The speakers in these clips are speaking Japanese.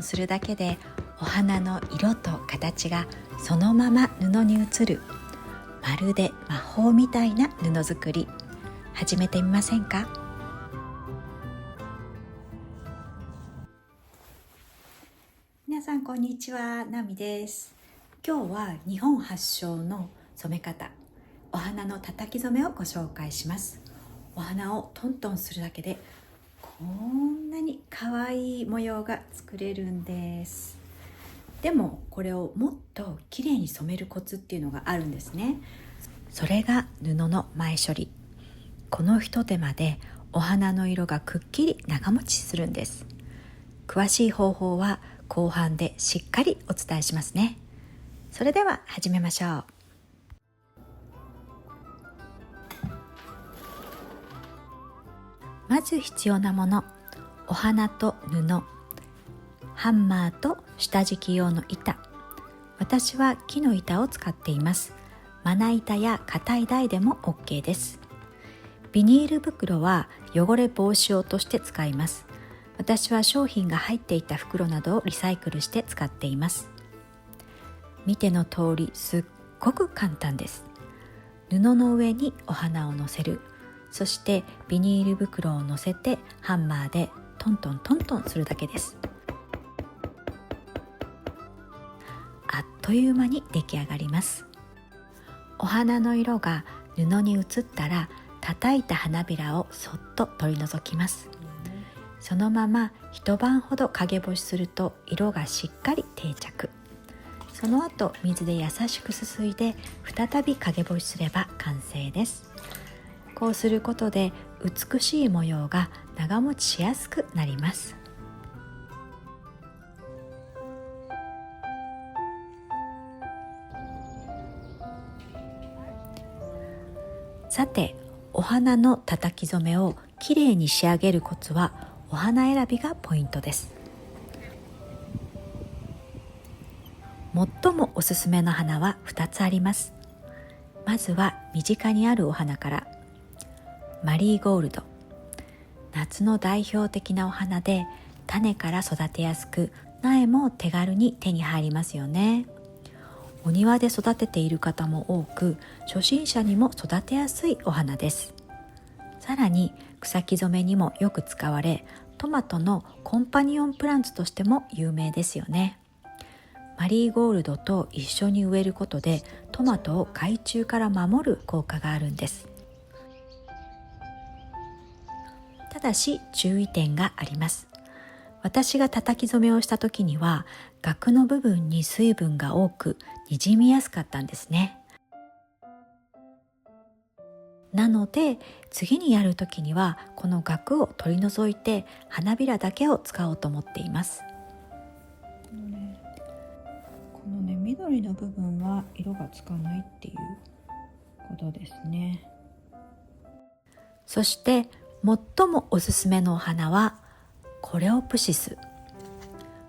するだけでお花の色と形がそのまま布に映る、まるで魔法みたいな布作り、始めてみませんか？皆さんこんにちは、なみです。今日は日本発祥の染め方、お花の叩き染めをご紹介します。お花をトントンするだけでこんなに可愛い模様が作れるんです。でもこれをもっと綺麗に染めるコツっていうのがあるんですね。それが布の前処理。この一手間でお花の色がくっきり長持ちするんです。詳しい方法は後半でしっかりお伝えしますね。それでは始めましょう。まず必要なもの、お花と布、ハンマーと下敷き用の板。私は木の板を使っています。まな板や硬い台でも OK です。ビニール袋は汚れ防止用として使います。私は商品が入っていた袋などをリサイクルして使っています。見ての通りすっごく簡単です。布の上にお花を乗せる。そしてビニール袋を乗せてハンマーでトントントントンするだけです。あっという間に出来上がります。お花の色が布に移ったら叩いた花びらをそっと取り除きます。そのまま一晩ほど陰干しすると色がしっかり定着。その後水で優しくすすいで再び陰干しすれば完成です。こうすることで美しい模様が長持ちしやすくなります。さて、お花の叩き染めをきれいに仕上げるコツはお花選びがポイントです。最もおすすめの花は2つあります。まずは身近にあるお花から。マリーゴールド、夏の代表的なお花で種から育てやすく、苗も手軽に手に入りますよね。お庭で育てている方も多く、初心者にも育てやすいお花です。さらに草木染めにもよく使われ、トマトのコンパニオンプランツとしても有名ですよね。マリーゴールドと一緒に植えることでトマトを害虫から守る効果があるんです。ただし注意点があります。私が叩き染めをした時にはガの部分に水分が多くにじみやすかったんですね。なので次にやる時にはこのガを取り除いて花びらだけを使おうと思っています。このね、緑の部分は色がつかないっていうことですね。そして最もおすすめのお花はコレオプシス。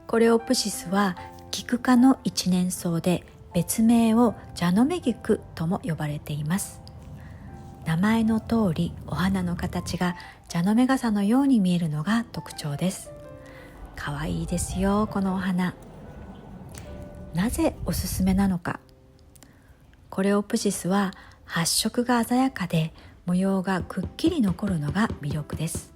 コレオプシスは菊科の一年草で、別名をジャノメギクとも呼ばれています。名前の通りお花の形がジャノメ傘のように見えるのが特徴です。かわいいですよ、このお花。なぜおすすめなのか。コレオプシスは発色が鮮やかで模様がくっきり残るのが魅力です。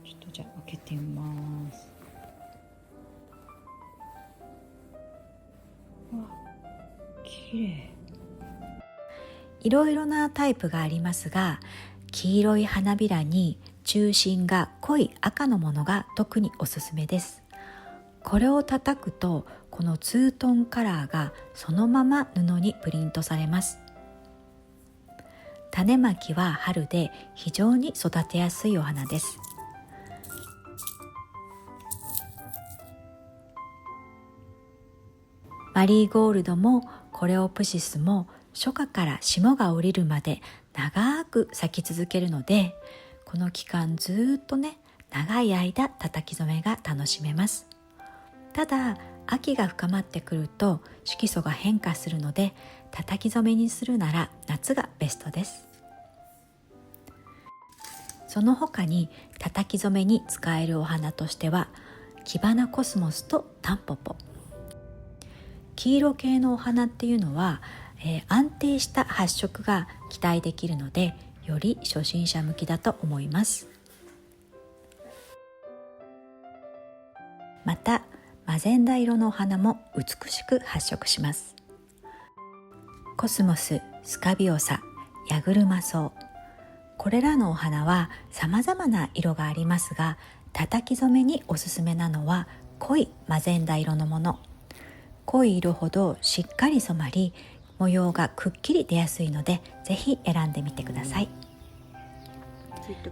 ちょっとじゃあ開けてみます。わ、綺麗。いろいろなタイプがありますが、黄色い花びらに中心が濃い赤のものが特におすすめです。これを叩くとこのツートンカラーがそのまま布にプリントされます。種まきは春で非常に育てやすいお花です。マリーゴールドもコレオプシスも初夏から霜が降りるまで長く咲き続けるので、この期間ずっとね、長い間叩き染めが楽しめます。ただ秋が深まってくると色素が変化するので、叩き染めにするなら夏がベストです。その他に叩き染めに使えるお花としてはキバナコスモスとタンポポ。黄色系のお花っていうのは、安定した発色が期待できるので、より初心者向きだと思います。またマゼンダ色のお花も美しく発色します。コスモス、スカビオサ、ヤグルマソウ、これらのお花は様々な色がありますが、叩き染めにおすすめなのは濃いマゼンダ色のもの。濃い色ほどしっかり染まり、模様がくっきり出やすいので、ぜひ選んでみてください。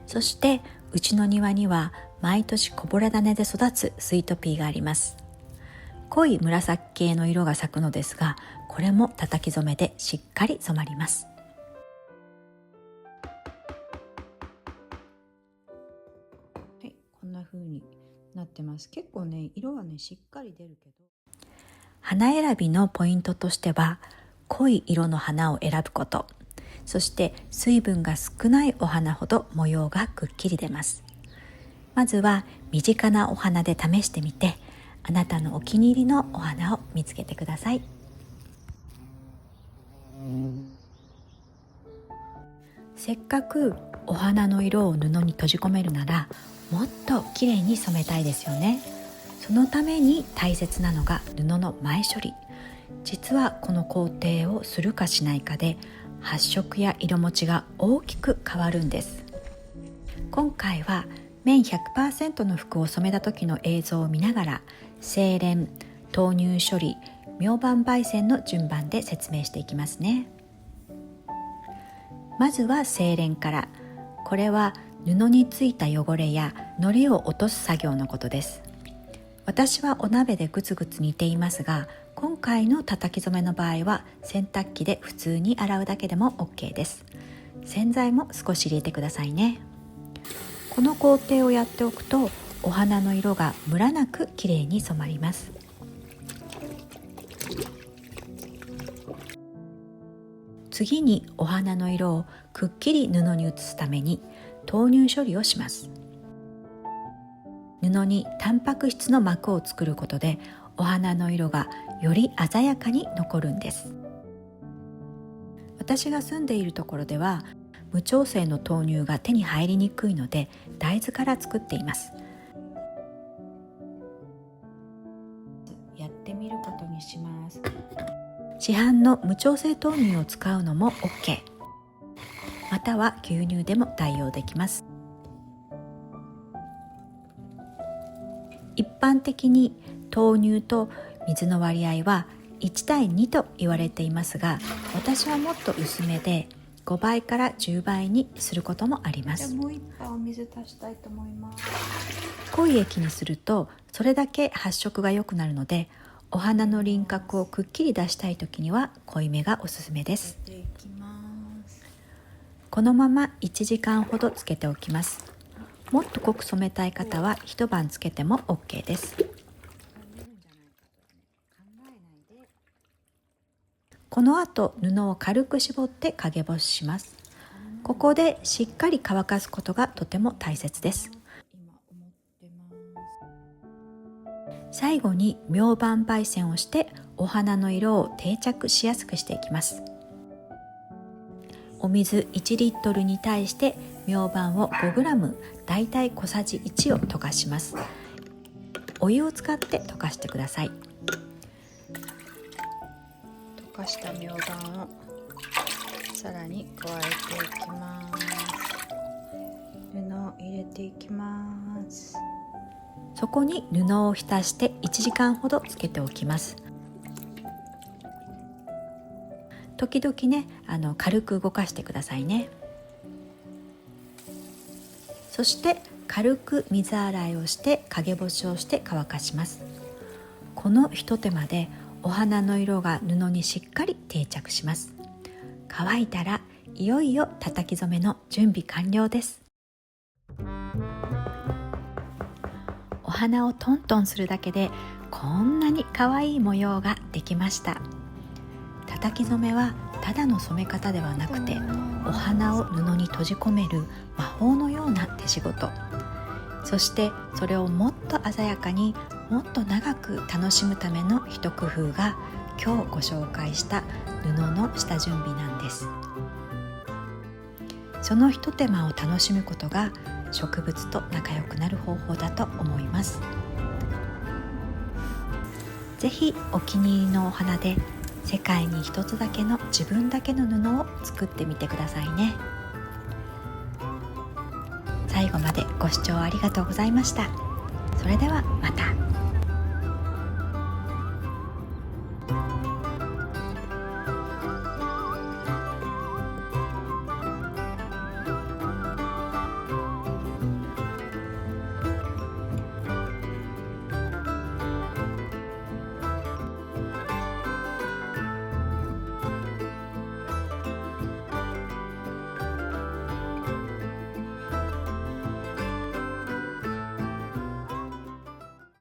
そしてうちの庭には毎年こぼれ種で育つスイートピーがあります。濃い紫系の色が咲くのですが、これも叩き染めでしっかり染まります。はい、こんな風になってます。結構ね、色はねしっかり出るけど、花選びのポイントとしては、濃い色の花を選ぶこと、そして水分が少ないお花ほど模様がくっきり出ます。まずは身近なお花で試してみて、あなたのお気に入りのお花を見つけてください。せっかくお花の色を布に閉じ込めるなら、もっときれいに染めたいですよね。そのために大切なのが布の前処理。実はこの工程をするかしないかで発色や色持ちが大きく変わるんです。今回は綿 100% の服を染めた時の映像を見ながら、精錬、豆乳処理、明晩焙煎の順番で説明していきますね。まずは精錬から。これは布についた汚れや糊を落とす作業のことです。私はお鍋でグツグツ煮ていますが、今回の叩き染めの場合は洗濯機で普通に洗うだけでも OK です。洗剤も少し入れてくださいね。この工程をやっておくと、お花の色がムラなくきれいに染まります。次にお花の色をくっきり布に移すために豆乳処理をします。布にタンパク質の膜を作ることで、お花の色がより鮮やかに残るんです。私が住んでいるところでは無調整の豆乳が手に入りにくいので、大豆から作っています。やってみることにします。市販の無調整豆乳を使うのも OK、 または牛乳でも代用できます。一般的に豆乳と水の割合は1対2と言われていますが、私はもっと薄めで5倍から10倍にすることもあります。もう一杯お水足したいと思います。濃い液にするとそれだけ発色が良くなるので、お花の輪郭をくっきり出したい時には濃いめがおすすめです。入れていきます。このまま1時間ほどつけておきます。もっと濃く染めたい方は一晩つけても OK です。この後布を軽く絞って陰干しします。ここでしっかり乾かすことがとても大切です。最後に明晩焙煎をしてお花の色を定着しやすくしていきます。お水1リットルに対して明晩を 5g、 だいたい小さじ1を溶かします。お湯を使って溶かしてください。溶かした明晩をさらに加えていきます。布を入れていきます。そこに布を浸して1時間ほどつけておきます。時々ね、軽く動かしてくださいね。そして軽く水洗いをして陰干しをして乾かします。このひと手間でお花の色が布にしっかり定着します。乾いたらいよいよ叩き染めの準備完了です。お花をトントンするだけでこんなに可愛い模様ができました。叩き染めはただの染め方ではなくて、お花を布に閉じ込める魔法のような手仕事。そしてそれをもっと鮮やかに、もっと長く楽しむための一工夫が今日ご紹介した布の下準備なんです。その一手間を楽しむことが植物と仲良くなる方法だと思います。ぜひお気に入りのお花で世界に一つだけの自分だけの布を作ってみてくださいね。最後までご視聴ありがとうございました。それではまた。